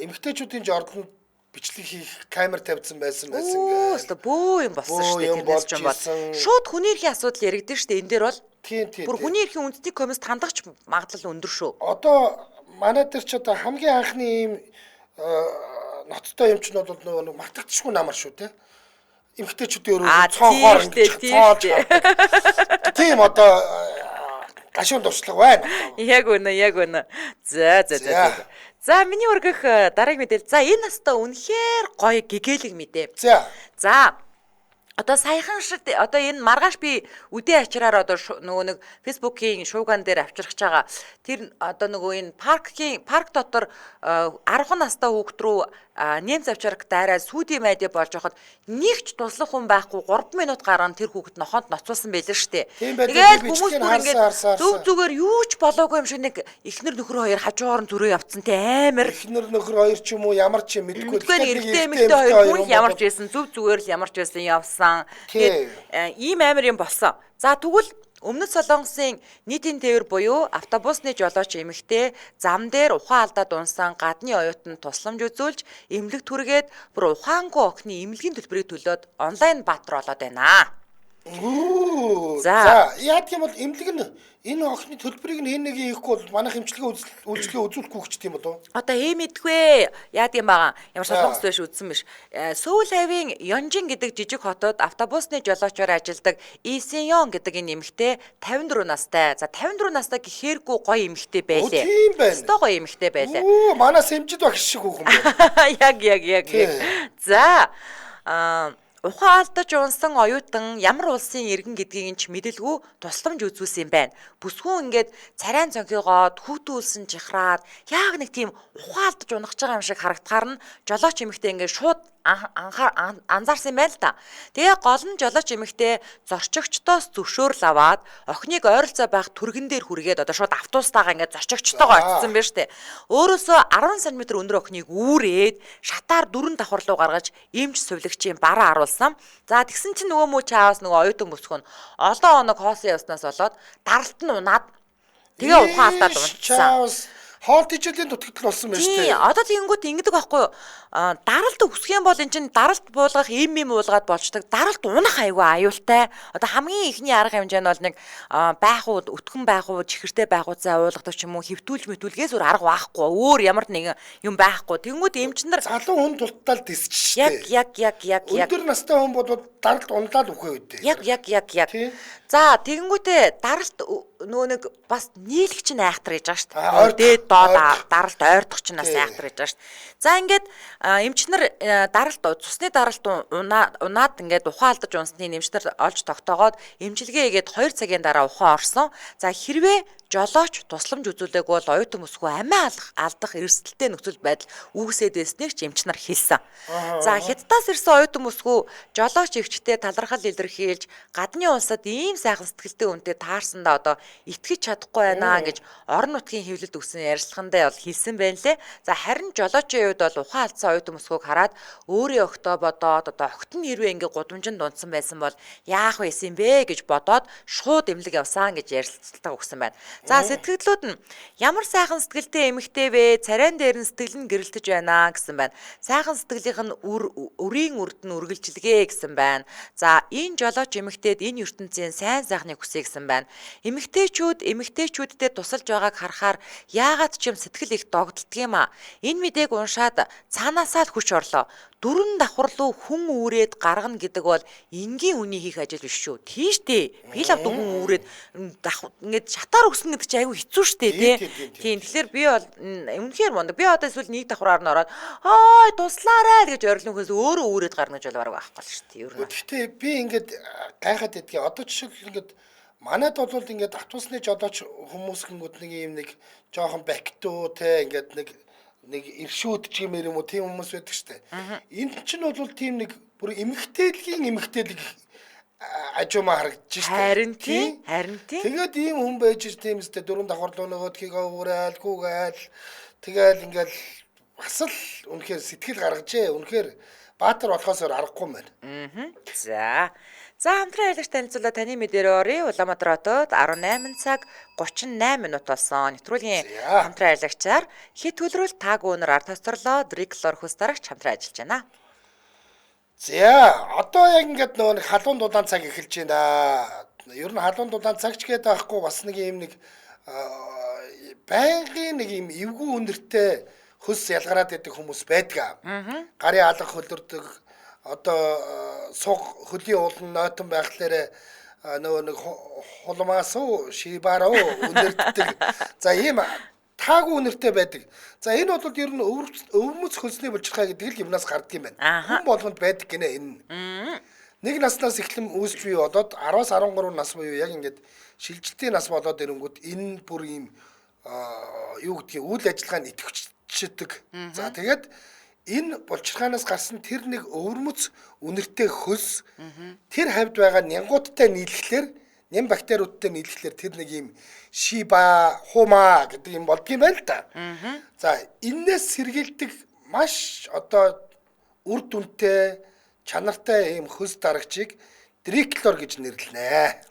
B: эмэгтэйчүүдийн жордонд бичлэг хийх камер тавьсан байсан
A: гэдэг. Бөө юм болсон шүү дээ. Тэрнээс ч юм бол шууд хүний эрхийн асуудал яригдэн шүү дээ. Энэ дээр бол
B: тийм.
A: Бүр хүний эрхийн үндэсний комисс хандагч магадлал өндөр шүү.
B: Одоо манай дээр ч одоо хамгийн анхны ийм ноцтой юм чинь бол нөгөө мартагдчихгүй намар шүү те. Эмэгтэйчүүдийн өрөө цоохоор ингэж цоолж. Тийм одоо гашуун дуршлага байна.
A: Яг үнэ. За миний өргөх дараагийн мэдээлэл. За энэ настай үнэхээр гоё гэгээлэг мэдээ. За одоо саяхан шиг одоо энэ маргааш би үдээ ачраар одоо нөгөө нэг фэйсбүүкийн шууган дээр авчирч байгаа. Тэр одоо нөгөө энэ парк дотор 10 настай хүүхд рүү нэмц авчирах дайраа сүйди майдэ болж байхад нэг ч туслах хүн байхгүй 3 минут гарan тэр хүүхэд нохонд ноцуулсан байлээ штэ. Тэгээд хүмүүс бүр ингээд зүгээр юу ч болоогүй юм шиг нэг эхнэр нөхөр хоёр хажуугаар нь зүрээ явцсан те амар.
B: Эхнэр нөхөр хоёр ч юм уу ямар ч юм мэдгүй.
A: Эрэгтэй хоёр хүн ямар ч байсан зүгээр л ямар ч байсан явсан. Тэгээд ийм амар юм болсон. За тэгвэл Өмнөд Солонгосын нийтийн тээвэр буюу автобусны жолооч эмэгтэй зам дээр ухаан алдаад унсан гадны оюутанд тусламж үзүүлж эмнэлэг түргээд бүр ухаангүй охины эмнэлгийн төлбөрийг төлөөд онлайн баатар болоод байна.
B: За яа гэм бол эмнэлэг нь энэ охины төлбөрийг нэг хийхгүй бол манайх эмчилгээ үйлчлэгээ үзүүлэхгүй ч тийм болов.
A: Одоо мэдгүй яа гэм байгаа. Ямар солонгос биш үзсэн биш. Сөүл хавийн Ёнжин гэдэг жижиг хотод автобусны жолоочоор ажилладаг Исеён гэдэг энэ эмэгтэй 54 настай. За 54 настай гэхээргүй гоё эмэгтэй байлээ.
B: Тийм байна.
A: Өстой гоё эмэгтэй байлээ.
B: Манай сэмжид багш шиг хүүхэн
A: байна. Яг. За ухаан алдаж унсан оюутан ямар улсын иргэн гэдгийг ч мэдэлгүй тусламж үзүүлсэн юм байна. Бүсгүйн ингээд царайн цонхигоод хүүтүүлсэн чихраад яг нэг тийм ухаан алдаж унах байгаа юм шиг харагдахаар нь жолооч эмэгтэй ингээд шууд анзаарсан юм байна л да. Тэгээ гол нь жолооч эмэгтэй зорчигчдоос зөвшөөрөл аваад охиныг ойролцоо байх түргэн дээр хүргээд одоо шууд автобустайгаа ингээд зорчигчтойгоо очсон байна штэ. Өөрөөсөө 10 см өндөр охиныг үүрээд шатаар дөрөн давхар руу гаргаж эмч сувлагчийн бараа аруулсан. За тэгсэн чинь нөгөө муу чаавас нөгөө оюутан бүсгүй нь олон хоног хоосон явснаас болоод даралт нь унаад тэгээ ухаан алдаад унтсан.
B: Хоол тэжээлийн дутагдал болсон байна шүү
A: дээ. Одоо тэгэнгүүт ингэдэг байхгүй юу? Даралт өсөх юм бол эн чинь даралт буулгах юм уулгаад болчдаг. Даралт унах айгүй аюултай. Одоо хамгийн ихний арга хэмжээ нь бол нэг байх уу, өтгөн байх уу, чихэртэй байх уу цаа уулгадаг ч юм уу, хөвтүүлж мэтүүлгээс өөр арга байхгүй. Өөр ямар нэгэн юм байхгүй. Тэгэнгүүт эмчнэр
B: залуу хүн тултал дисч шүү
A: дээ. Яг.
B: Өндөр настай хүн бол даралт унлаад үхэх үү.
A: Яг. За тэгэнгүүтээ даралт нөгөө нэг бас нийлэгч нь айхтар гэж байгаа шүү дээ. Дээд доод даралт ойртох ч нас айхтар гэж байгаа шүү дээ. За ингээд эмчнэр даралт цусны даралт унаад ингээд ухаан алдаж унсны эмчнэр олж тогтоогоод эмчилгээ хийгээд 2 цагийн дараа ухаан орсон. За хэрвээ жолооч тусламж үзүүлээгүй бол оюутан өсгөө амиа алдах эрсдэлтэй нөхцөл байдал үүсээд байсныг ч эмчнэр хэлсэн. За хятадаас ирсэн оюутан өсгөө жолооч эгчтэй талархал илэрхийлж гадны улсад ийм сайхан сэтгэлтэй үнтэй таарсандаа одоо итгэж чадахгүй байна гэж орон нутгийн хэвлэлд өгсөн ярилцлагандаа бол хэлсэн байна лээ. За харин жолоочийн хувьд бол ухаан алдсан оюутан өсгөөг хараад өөрийн өгтөө бодоод одоо огт нь хэрвээ ингээ гудамжинд унтсан байсан бол яах вэ бэ гэж бодоод шууд эмнэлэг явсан гэж ярилцлага өгсөн байна. За сэтгэлдлүүд нь ямар сайхан сэтгэлтэй эмэгтэй вэ? Царайн дээр нь сэтгэл нь гэрэлтэж байна гэсэн байна. Сайхан сэтгэлийнх нь өрийн үрд нь үргэлжилгээ гэсэн байна. За энэ жолооч эмэгтэйд энэ ертөнцийн сайн сайхныг хүсье гэсэн байна. Эмэгтэйчүүдтэй тусалж байгааг харахаар яагаад ч юм сэтгэл их догдолдог юм а. Энэ мэдээг уншаад цаанаасаа л хүч орлоо. Дүрэн давхар руу хүн үүрээд гаргана гэдэг бол энгийн хүний хийх ажил биш шүү. Тийш дээ. Би л авдаг хүн үүрээд ингээд шатаар өгсөн гэдэг чинь айгүй хэцүү шүү дээ, тийм. Тэгэхээр би бол үнэхээр мундаг. Би одоо эсвэл нэг давхраар нь ороод туслаарай гэж ойрлонхоос өөрөө үүрээд гарна гэж бол бараг байхгүй л шүү дээ. Ер нь.
B: Гэхдээ би ингээд гайхаад байдгийг одоо жишээл ингээд манайд бол ингээд автобусны жолооч хүмүүс гингүүд нэг юм нэг жоохон бактуу те ингээд нэг иршүүд ч юм уу тийм хүмүүс байдаг штэ. Энд чинь бол тийм нэг бүр эмэгтэйлэг ажуумаа харагдаж штэ.
A: Харин тийм.
B: Тэгээд ийм хүн байж тийм штэ дөрөв давхарлуу нөгөөдхийг уурал гүүгээл тэгэл ингээд бас л үнэхээр сэтгэл гаргажээ. Үнэхээр баатар болохоос аргагүй юм байна.
A: За хамтран айлгч танилцуулаад таны мэдээр оръё. Улаанбаатар хотод 18 цаг 38 минут болсон. Нэвтрүүлгийн хамтран айлгчаар хэд төлрөл таг өнөр ард тосторлоо Дриклор хүс дарагч хамтран ажиллаж байна.
B: За одоо яг ингээд нөгөө нэг халуун дулаан цаг эхэлж байна. Ер нь халуун дулаан цагч гэдэг байхгүй бас нэг юм нэг байнгын нэг юм эвгүй өндөртэй хөс ялгараад байдаг хүмүүс байдаг. Гарын алга хөлөрдөг одоо суг хөлийн уулан нойтон байхлаарэ нөгөө нэг хулмаас уу шибараа өндөрддөг. За ийм таагүй үнэртэй байдаг. За энэ бол ер нь өвмөц хөлсний булчирхай гэдэг л юмнаас гардаг юм байна. Хүн болгонд байдаг гинэ энэ. Нэг наснаас эхлэн үүсч бий болоод 10-аас 13 нас буюу яг ингээд шилжилтийн нас болоод ирэнгүүт энэ бүр ийм юу гэдгийг үйл ажиллагаанд идэвхждэг. За тэгээд энэ булчирхаанаас гарсан тэр нэг өвөрмөц үнэртэй хөлс тэр хавьд байгаа нянгуудтай нийлэхлээр нэм бактериудтай нийлэхлээр тэр нэг юм шиба хума гэдэг юм болдгийм байна л да. За энээс сэргийлдэг маш одоо үр дүнтэй чанартай ийм хөлс дарагчийг Дриклор гэж нэрлэнэ.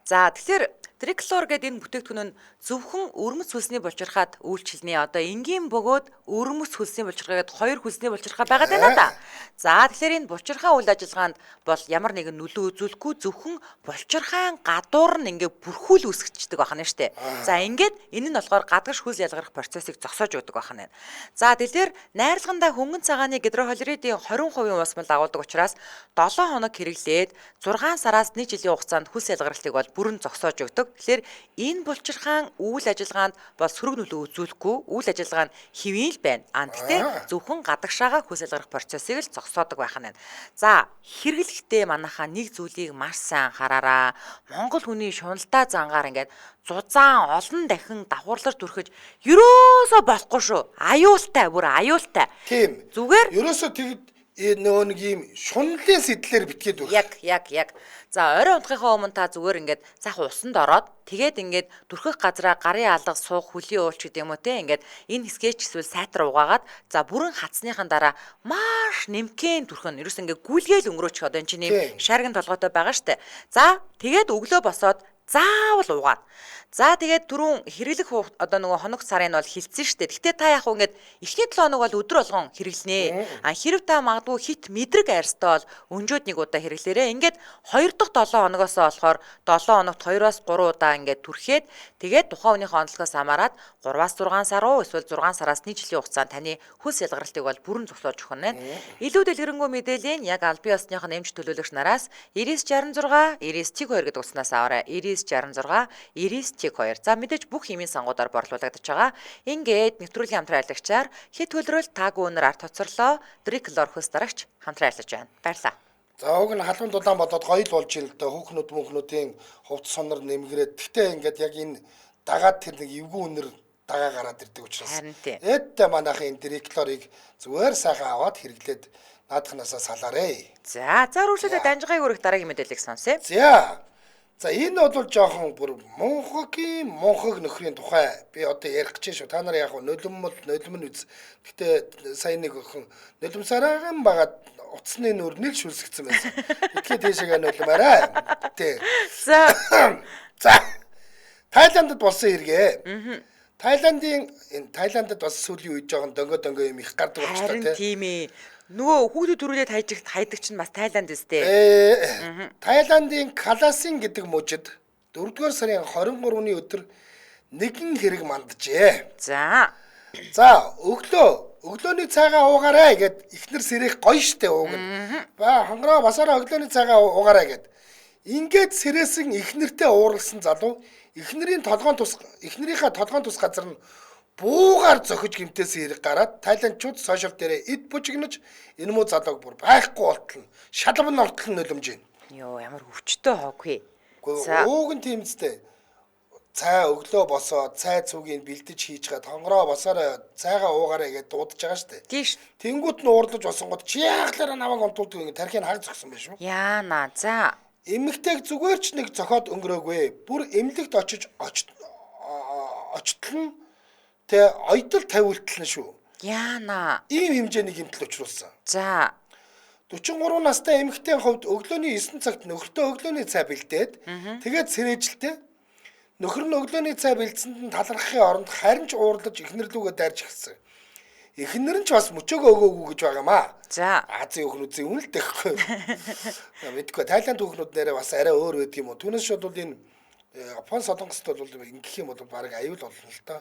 A: За тэгэхээр Дриклор гэдэг энэ бүтээгдэхүүн нь зөвхөн өрмөц хөлсний булчирхаад үйлчлэнэ. Одоо энгийн бөгөөд өрмөц хөлсний булчирхаа гэдэг хоёр хөлсний булчирхаа байгаад байна да. За тэгэхээр энэ булчирхаа үйл ажиллагаанд бол ямар нэгэн нөлөө үзүүлэхгүй зөвхөн булчирхаан гадуур нь ингээ бүрхүүл үүсгэждэг байна штэ. За ингээд энэ нь болохоор гадагш хөлс ялгарах процессыг зогсоож өгдөг байна. За тэгэхээр найрлагандаа хөнгөн цагааны гидрохлоридын 20% ус мал агуулдаг учраас 7 хоног хэрэглээд 6 сараас 1 жилийн хугацаанд хөлс ялгарлыг бол бүрэн зогсоож өгдөг. Тэгэхээр энэ булчирхаан үйл ажиллагаанд бол сөрөг нөлөө үзүүлэхгүй, үйл ажиллагаа нь хэвийн л байна. Гэхдээ зөвхөн гадагшаага хөлс ялгарах процессыг л зогсоодог байх нь. За хэрэглэхдээ манайхаа нэг зүйлийг маш сайн анхаараараа. Монгол хүний шуналдаа зангаар ингээд зузаан олон дахин давхарлаж түрхэж ерөөсөө болохгүй шүү. Аюултай, бүр аюултай.
B: Тийм.
A: Зүгээр
B: ерөөсөө тэгэд нөгөө нэг юм шунлын сэтлэр битгээд үг.
A: Яг. За орой унтахынхаа өмнө та зүгээр ингээд цаах усанд ороод тэгээд ингээд түрхэх газраа гарын алга суух хөлийн уулч гэдэг юм уу те ингээд энэ хэсгээ ч эсвэл сайтар угаагаад за бүрэн хацсныхан дараа маш нэмкэн түрхэн ерөөс ингээд гүйлгээл өнгөрөөчих одоо энэ чинь юм шарган толгойтой байгаа штэ. За тэгээд өглөө босоод заавал уугаад. За тэгээд түрүүн хэрэглэх одоо нөгөө хоног сарын бол хилцсэн шүү дээ. Гэхдээ та яг ингээд эхний 7 хоног бол өдөр болгон хэрэглэнэ. Хэрэв та магадгүй хит мэдрэг арьстай бол өнжөөд нэг удаа хэрэглээрэй. Ингээд 2 дахь 7 хоногоос болохоор 7 хоногт 2-оос 3 удаа ингээд түрхээд тэгээд тухайн үеийнхээ онцлогоос хамаарат 3-аас 6 сар уу эсвэл 6 сараас 1 жилийн хугацаанд таны хөлс ялгарлтыг бол бүрэн зогсоож өгөх нь. Илүү дэлгэрэнгүй мэдээллийн яг албан ёсныхын эмч төлөөлөгч нараас 9966 99T2 гэдэг утаснаас аваарай. 9966 99T2. За мэдээж бүх хэмийн сангуудаар борлуулагдаж байгаа. Ингээд нэвтрүүлгийн хамтран аялагчаар хэд хөлрөл таагүй үнээр арт тоцорлоо Дриклор хөлс дарагч хамтран аярлаж байна. Баярлалаа.
B: За уг нь халуун дулаан бодоод гоёл болж ил л дээ хүүхнүүд мөнхнүүдийн хувцс сонор нэмгэрээд гэхдээ ингээд яг энэ дагаад тэр нэг эвгүй үнэр дагаа гараад ирдэг учраас эдтэй манайхын Дриклорыг зүгээр сайхан аваад хэрэглээд наадахнасаа салаарэ.
A: За үргэлжлүүлээд Данжигын өрөх дараагийн мэдээллийг сонсъё.
B: За энэ бол жоохон бүр мунхаг нөхрийн тухай би одоо ярих гэж шүү. Та нар яг нулимн үз. Гэтэ сайн нэг өхөн нулимсараахан багаад утасны нүр нэг шүлсгцэн байсан. Тэгэхээр тийшээ нулимаарай. Тэ. За. Тайландд болсон хэрэгээ. Тайландд бас сүүлийн үед жоохон дөнгө юм их гардаг болчихлоо
A: тий. Тийм ээ. Нөгөө хүүхдүүд төрүүлээд хайдаг чинь бас Тайланд үстэй.
B: Тайландын Каласин гэдэг мужид 4-р сарын 23-ны өдөр нэгэн хэрэг манджээ.
A: За
B: өглөөний цайгаа уугаарай гэд ихнэр сэрэх гоё штэ ууг нь. Хонгороо басаараа өглөөний цайгаа уугаарай гэд. Ингээд сэрээсэн ихнэртэй ууралсан залуу ихнэрийнхээ толгоон тус газар нь буугаар зохиж гимтээс хэрэг гараад тайландчууд сошиал дээр эд бужигнаж энэ муу залууг бүр байхгүй болтол нь шалбан ортол нь нулимж байна.
A: Йоо ямар өвчтөй хоогүй.
B: Ууг нь тиймцтэй. Цай өглөө босоод цай цугийг бэлдэж хийж гад хонгороо босоорой цайгаа уугаарай гэдээ дуудаж байгаа штэ.
A: Тийш.
B: Тэнгүүт нь уурлаж болсон гот чи яахлаараа намайг онтуулдаг ингэ тархийг хаг зогсон байх шүү.
A: Яана за.
B: Эмэгтэйг зүгээр ч нэг зохиод өнгөрөөгүй. Бүр эмнэлэгт очтол нь тэ ойдол тавиултал нь шүү.
A: Яана.
B: Ийм хэмжээний гэмтэл учруулсан.
A: За.
B: 43 настай эмэгтэйн хувьд өглөөний 9 цагт нөхөртөө өглөөний цай бэлдээд тэгээд сэрээжилтэй нөхөр нь өглөөний цай бэлдсэнд нь талархахын оронд харин ч уурлаж ихнэр лүүгээ дайрч гисэн. Ихнэр нь ч бас мөчөөгөө өгөөгүй гэж байгаа юм аа.
A: За.
B: Азийн хүүхнүүдийн үнэл дэхгүй. Мэдгүй Тайланд хүүхнүүд нэрээ бас арай өөр байдаг юм уу? Түүнээс шууд бол энэ Япон солонгост бол ингэх юм бол баг аюул болно л та.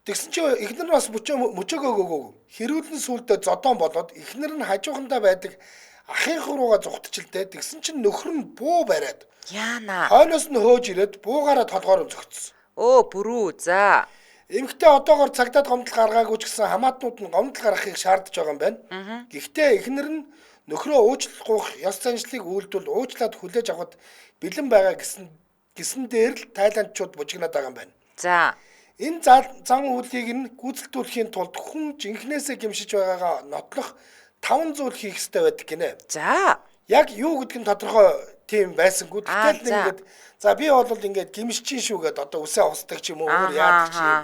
B: Тэгсэн чинь ихнэр нь бас мөчөөгөө өгөөгүй. Хэрүүлэн сүулдэ зодон болоод ихнэр нь хажуухандаа байдаг ахын хурууга зүгтчилдэ. Тэгсэн чинь нөхөр нь буу бариад.
A: Яана.
B: Хойноос нь хөөж ирээд буугаараа толгоор зөгцсөн.
A: Бүрүү за.
B: Эмэгтэй одоогоор цагдаад гомдол гаргаагүй ч гэсэн хамаатнууд нь гомдол гаргахыг шаардж байгаа юм байна. Гэхдээ эхнэр нь нөхрөө уучлах ёс заншлыг үйлдвэл уучлаад хүлээж авахд бэлэн байгаа гэсэн дээр л тайландчууд бужигнаад байгаа юм байна.
A: За.
B: Энэ зан үйлийг нь гүйцэлдүүлэхийн тулд хүн жинхнээсээ гимшиж байгаагаа нотлох 5 зүйл хийх ёстой байдаг гинэ.
A: За.
B: Яг юу гэдг нь тодорхой тийм байсангүй. Гэтэл ингээд за би бол ингээд гимшчин шүү гэд одоо үсээ хусдаг ч юм уу өөр яадаг ч юм.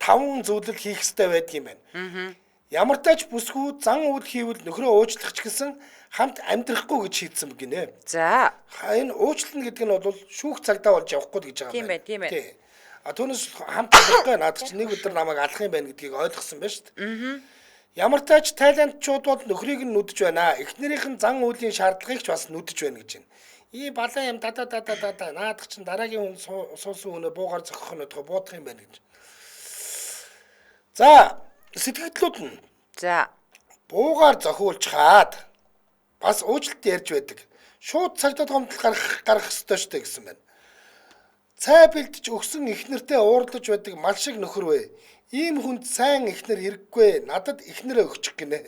B: 5 зүйлэл хийх ёстой байдаг юм байна. Ямар тач бүсгүй зан үйл хийвэл нөхрөө уучлах ч гэсэн хамт амьдрахгүй гэж шийдсэн гинэ.
A: За.
B: Энэ уучлах гэдэг нь бол шүүх цагдаа болж явахгүй гэж байгаа
A: юм байна. Тийм ээ.
B: Түүнээс хамт амьдрахгүй наад чи нэг өдөр намайг алах юм байна гэдгийг ойлгосон байна шүү дээ. Ямар тач тайландчууд бол нөхрийг нь нүдэж байна. Эхнэрийнх нь зан үйлийн шаардлагыг ч бас нүдэж байна гэж байна. Балан юм дада наадах чинь дараагийн хүн суусан өнөө буугаар зохих нь буудах юм байна гэж. За, сэтгэлдлүүд нь.
A: За.
B: Буугаар зохиулчаад бас уучлалт ярьж байдаг. Шууд цагдаад гомдол гарах ёстой шүү дээ гэсэн байна. Цай бэлдэж өгсөн эхнэртэй уурлаж байдаг мал шиг нөхөр вэ. Ийм хүнд сайн эхнэр хэрэггүй. Надад эхнэрээ өгчих гинэ.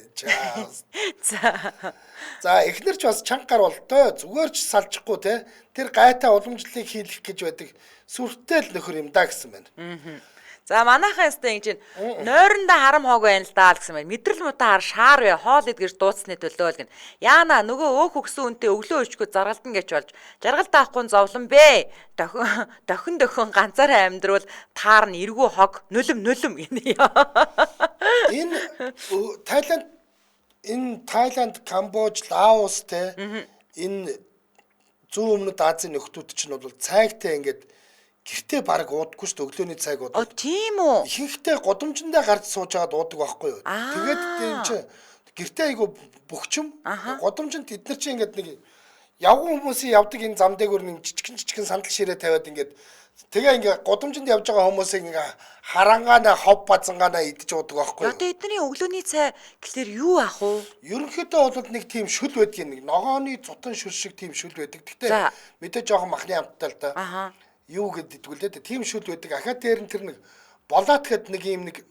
B: За эхнэр ч бас чанга гар болтой. Зүгээр ч салжихгүй те. Тэр гайтай уламжлалыг хийх гэж байдаг. Сүртэй л нөхөр юм да гэсэн байна.
A: За манайхаа ястай ингэж нойрондоо харам хоог байна л даа гэсэн байна. Мэдрэл мутаа шаар вэ хоол идгэж дууцсны төлөө л гэн. Яана нөгөө өөх өгсөн үнтэй өглөө өчгөө заргалдан гэж болж жаргал даахгүй зовлон бэ. Дохин ганцаараа амьдрал таар нь эргүү хог нулим гинэ.
B: Энэ Тайланд, Камбож, Лаос те энэ зүүн өмнөд Азийн нөхдүүд чинь бол цайгтай ингээд гэртээ баг уудаггүй шүү дээ өглөөний цайг уудаг.
A: Тийм үү?
B: Ихэнхдээ годомжиндаа гарч сууж агаад уудаг байхгүй юу? Тэгээд тийм чи гэртээ айгу бөхчм годомжинд эдгээр чи ингээд нэг явган хүмүүсийн явдаг энэ зам дээгүүр нэг жижигэн сандал ширээ тавиад ингээд тэгээ ингээ годомжинд явж байгаа хүмүүсийг ингээ харангаана хов базангаана идэж уудаг байхгүй юу?
A: Одоо эдний өглөөний цай гэхэлэр юу ах вэ?
B: Ерөнхийдөө бол нэг тийм шүл байдаг нэг ногооны цутан шүл шиг тийм шүл байдаг. Гэтэ мэдээ жоохон махны амттай л да. Юу гэдэг вэ? Тийм шүл байдаг. Ахаа дээр нь тэр нэг болоот гэд нэг юм нэг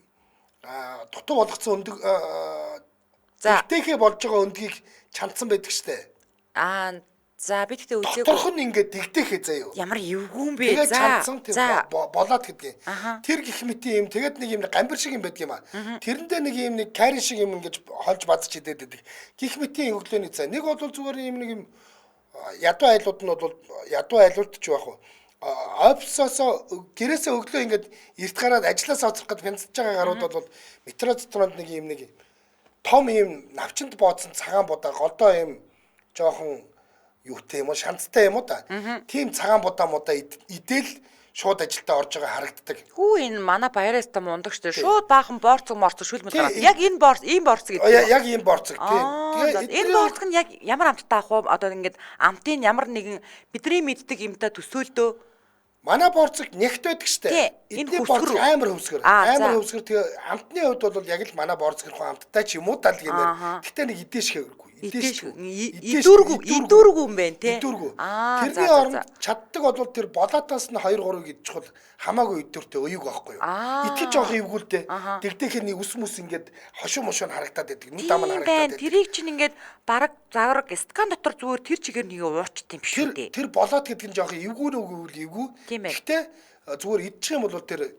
B: дутуу болгоцсон өндөг тэгтэхэ болж байгаа өндгийг чамдсан байдаг штэ.
A: За би тэгтээ үзээгүй.
B: Доторх нь ингээд тэгтэхэ заяа.
A: Ямар эвгүй юм бэ?
B: За болоод гэдгийг. Тэр гих мэтийн юм тэгээд нэг юм гамбир шиг юм байдаг юм аа. Тэрэндээ нэг юм нэг карин шиг юм ингэж холж базж идээд байдаг. Гих мэтийн өглөөний цай. Нэг бол зүгээр юм нэг юм ядуу айлууд нь бол ядуу айлууд ч яах вэ? Офисоос гэрээсээ өглөө ингээд эрт гараад ажилласаа оцрох гэж бянцж байгаа гарууд бол метро дотронд нэг юм том юм навчинд бооцсон цагаан будаа голдоо юм жоохон юутэй юм уу шанцтай юм уу да. Тийм цагаан будаа идэл шууд ажилдаа орж байгаа харагддаг.
A: Хүү энэ манай баяраас та мундаг штэ. Шууд баахан борцог шүлмэл гараад. Яг энэ борц гэдэг.
B: Яг энэ борцог тийм.
A: Тэгээ энэ борцог нь яг ямар амттай ах вэ? Одоо ингээд амтын ямар нэгэн бидний мэддэг юмтай төсөөлдөө.
B: Манай борцог нягт байдаг штэ. Эдний борцог амар хөвсгөр. Амар хөвсгөр тэгээ амтны хувьд бол яг л манай борцгэрхүү амттай ч юм уу даа л гэмээр. Гэтэ нэг идэж хэвэргүй.
A: Идүүргүй юм байна те.
B: Тэрний оронд чаддаг бол тэр болоотоос нь 2-3 гэж чухал хамаагүй идүүртэй өйг байхгүй юу. Итгэж жоох эвгүүлдэ. Тэгтэхэр нэг ус мүс ингээд хошуу мошоо харагдаад байдаг. Нүд ам нь харагдаад байдаг.
A: Тэрийг чинь ингээд бараг завраг скан дотор зүгээр тэр чигээр нэг уучт юм биш үү.
B: Тэр болоод гэдэг нь жоох эвгүй. Гэтэ зүгээр идчих юм бол тэр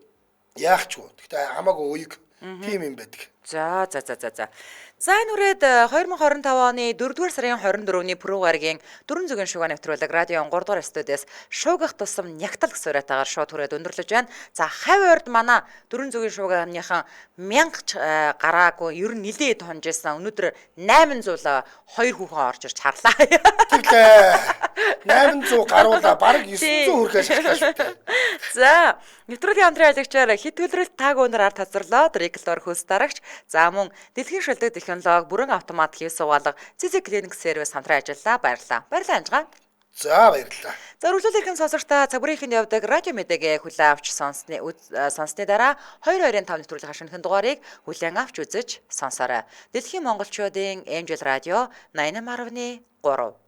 B: яахчгүй. Гэтэ хамаагүй өйг тийм юм байдаг.
A: За. За нүрээд 2025 оны 4-р сарын 24-ний Пүрэв гарагийн дөрвөн зүгийн шугаа нэвтрүүлэг радион 3-р студиэс шуугах тусам нягтал гэсэн уриатаагаар шууд хүрээд өндөрлөж байна. За хавь урд манай дөрвөн зүгийн шуугааныхан 1000 гараагүй ер нь нилээд хонжсэн. Өнөөдөр 800 2 хүүхэн орж ирж харлаа.
B: Тэглээ. 800 гаруула бараг 900 хүрэхээс шалтгаалж байна.
A: За нэвтрүүлгийн хамтран айлгчаар хит төлрөлт тааг өнөр ард тазарлаа. Реклор хөлс дарагч. За мөн дэлхийн шилдэг технологи бүрэн автомат хийх суугаалга Zizig Clinic сервис хамтран ажиллаа. Баярлалаа. Баярлалаа Анжгаа.
B: За баярлалаа.
A: За үргэлжлүүлэн сонсогчдаа цаг бүрийнхэнд явдаг радио мэдээг хүлээн авч сонсны дараа 22-5 нэвтрүүлэг хашигнахын дугаарыг хүлээн авч үзэж сонсоорой. Дэлхийн монголчуудын Angel Radio 88.3